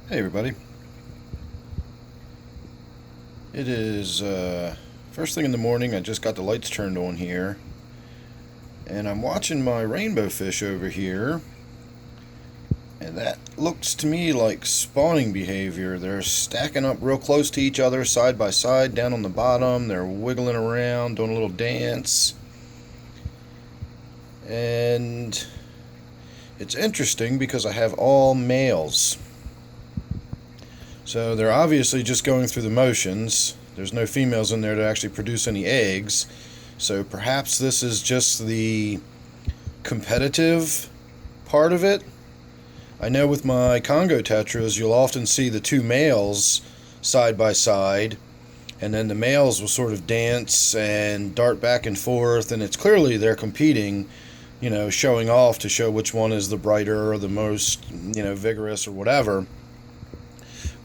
Hey everybody. It is first thing in the morning. I just got the lights turned on here, and I'm watching my rainbow fish over here, and that looks to me like spawning behavior. They're stacking up real close to each other, side by side, down on the bottom. They're wiggling around, doing a little dance, and it's interesting because I have all males. So they're obviously just going through the motions. There's no females in there to actually produce any eggs. So perhaps this is just the competitive part of it. I know with my Congo tetras, you'll often see the two males side by side, and then the males will sort of dance and dart back and forth, and it's clearly they're competing, showing off to show which one is the brighter or the most, vigorous or whatever.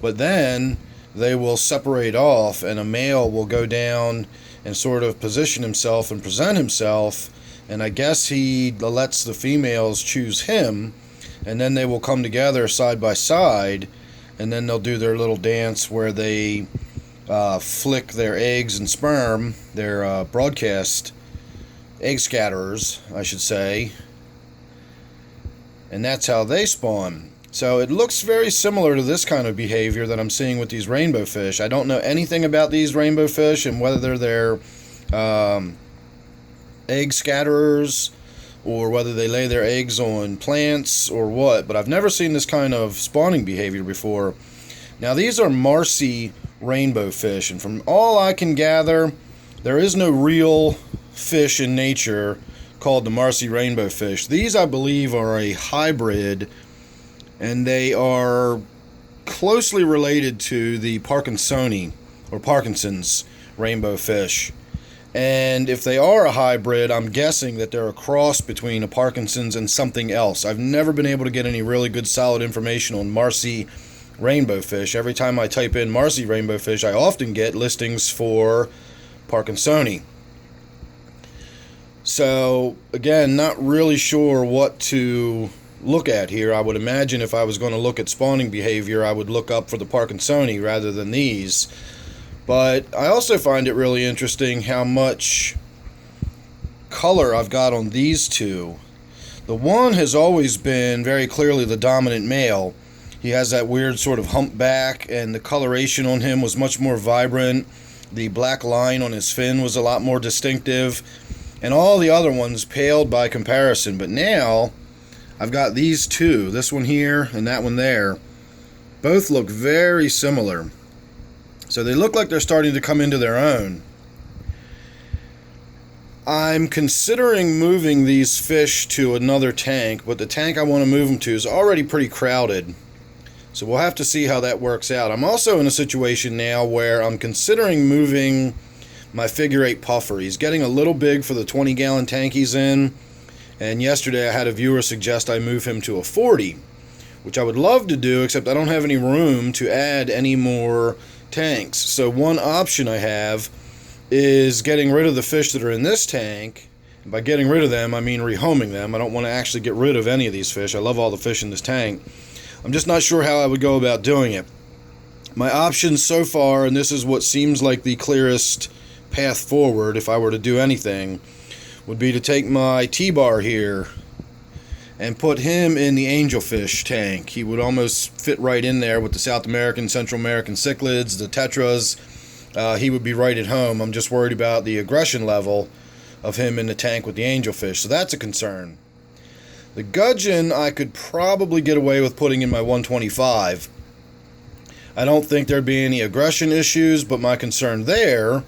But then they will separate off, and a male will go down and sort of position himself and present himself, and I guess he lets the females choose him, and then they will come together side by side, and then they'll do their little dance where they flick their eggs and sperm, their broadcast egg scatterers, I should say, and that's how they spawn. So it looks very similar to this kind of behavior that I'm seeing with these rainbow fish. I don't know anything about these rainbow fish and whether they're egg scatterers or whether they lay their eggs on plants or what, but I've never seen this kind of spawning behavior before. Now these are Marci Rainbowfish, and from all I can gather, there is no real fish in nature called the Marci Rainbowfish. These, I believe, are a hybrid, and they are closely related to the Parkinsoni or Parkinson's rainbow fish. And if they are a hybrid, I'm guessing that they're a cross between a Parkinson's and something else. I've never been able to get any really good solid information on Marci Rainbowfish. Every time I type in Marci Rainbowfish, I often get listings for Parkinsoni. So again, not really sure what to look at here. I would imagine if I was going to look at spawning behavior, I would look up for the Parkinsoni rather than these. But I also find it really interesting how much color I've got on these two. The one has always been very clearly the dominant male. He has that weird sort of humpback, and the coloration on him was much more vibrant. The black line on his fin was a lot more distinctive, and all the other ones paled by comparison. But now I've got these two, this one here and that one there. Both look very similar. So they look like they're starting to come into their own. I'm considering moving these fish to another tank, but the tank I want to move them to is already pretty crowded. So we'll have to see how that works out. I'm also in a situation now where I'm considering moving my figure 8 puffer. He's getting a little big for the 20-gallon tank he's in. And yesterday I had a viewer suggest I move him to a 40, which I would love to do, except I don't have any room to add any more tanks. So one option I have is getting rid of the fish that are in this tank. And by getting rid of them, I mean rehoming them. I don't want to actually get rid of any of these fish. I love all the fish in this tank. I'm just not sure how I would go about doing it. My options so far, and this is what seems like the clearest path forward if I were to do anything, would be to take my T Bar here and put him in the angelfish tank. He would almost fit right in there with the South American, Central American cichlids, the tetras. He would be right at home. I'm just worried about the aggression level of him in the tank with the angelfish, so that's a concern. The gudgeon I could probably get away with putting in my 125. I don't think there'd be any aggression issues, but my concern there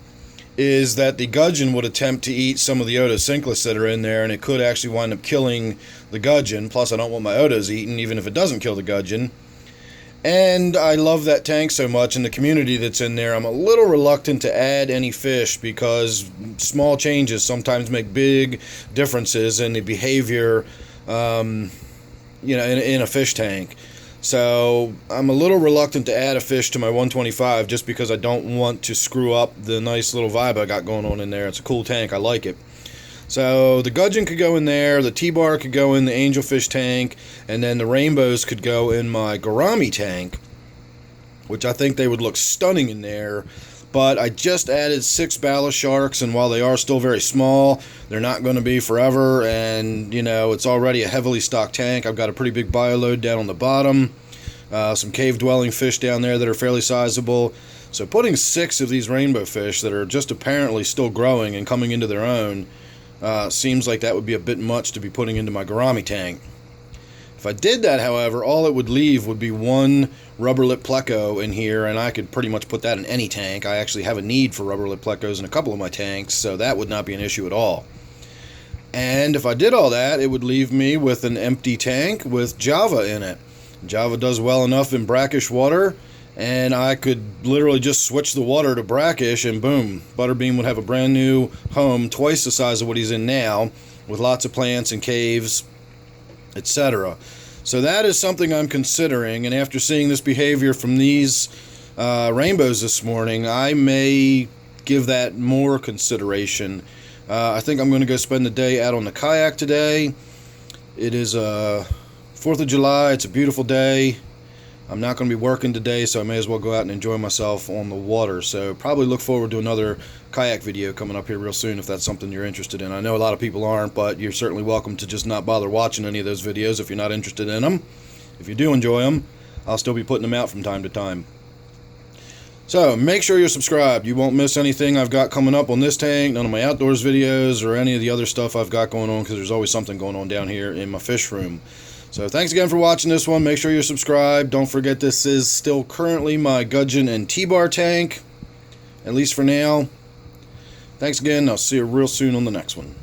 is that the gudgeon would attempt to eat some of the otocinclus that are in there, and it could actually wind up killing the gudgeon. Plus, I don't want my otos eaten, even if it doesn't kill the gudgeon. And I love that tank so much, and the community that's in there, I'm a little reluctant to add any fish because small changes sometimes make big differences in the behavior, in a fish tank. So I'm a little reluctant to add a fish to my 125 just because I don't want to screw up the nice little vibe I got going on in there. It's a cool tank. I like it. So the gudgeon could go in there, the T Bar could go in the angelfish tank, and then the rainbows could go in my gourami tank. which I think they would look stunning in there. But I just added 6 ballast sharks, and while they are still very small, they're not going to be forever. And, you know, it's already a heavily stocked tank. I've got a pretty big bioload down on the bottom, some cave-dwelling fish down there that are fairly sizable. So putting 6 of these rainbow fish that are just apparently still growing and coming into their own seems like that would be a bit much to be putting into my gourami tank. If I did that, however, all it would leave would be 1 rubber lip pleco in here, and I could pretty much put that in any tank. I actually have a need for rubber lip plecos in a couple of my tanks, so that would not be an issue at all. And if I did all that, it would leave me with an empty tank with Java in it. Java does well enough in brackish water, and I could literally just switch the water to brackish, and boom, Butterbean would have a brand new home, twice the size of what he's in now, with lots of plants and caves, etc. So that is something I'm considering, and after seeing this behavior from these rainbows this morning, I may give that more consideration. I think I'm going to go spend the day out on the kayak today. It is 4th of July. It's a beautiful day. I'm not going to be working today, so I may as well go out and enjoy myself on the water. So probably look forward to another kayak video coming up here real soon if that's something you're interested in. I know a lot of people aren't, but you're certainly welcome to just not bother watching any of those videos if you're not interested in them. If you do enjoy them, I'll still be putting them out from time to time. So make sure you're subscribed. You won't miss anything I've got coming up on this tank, none of my outdoors videos, or any of the other stuff I've got going on, because there's always something going on down here in my fish room. So thanks again for watching this one. Make sure you're subscribed. Don't forget this is still currently my Gudgeon and T Bar tank, at least for now. Thanks again. I'll see you real soon on the next one.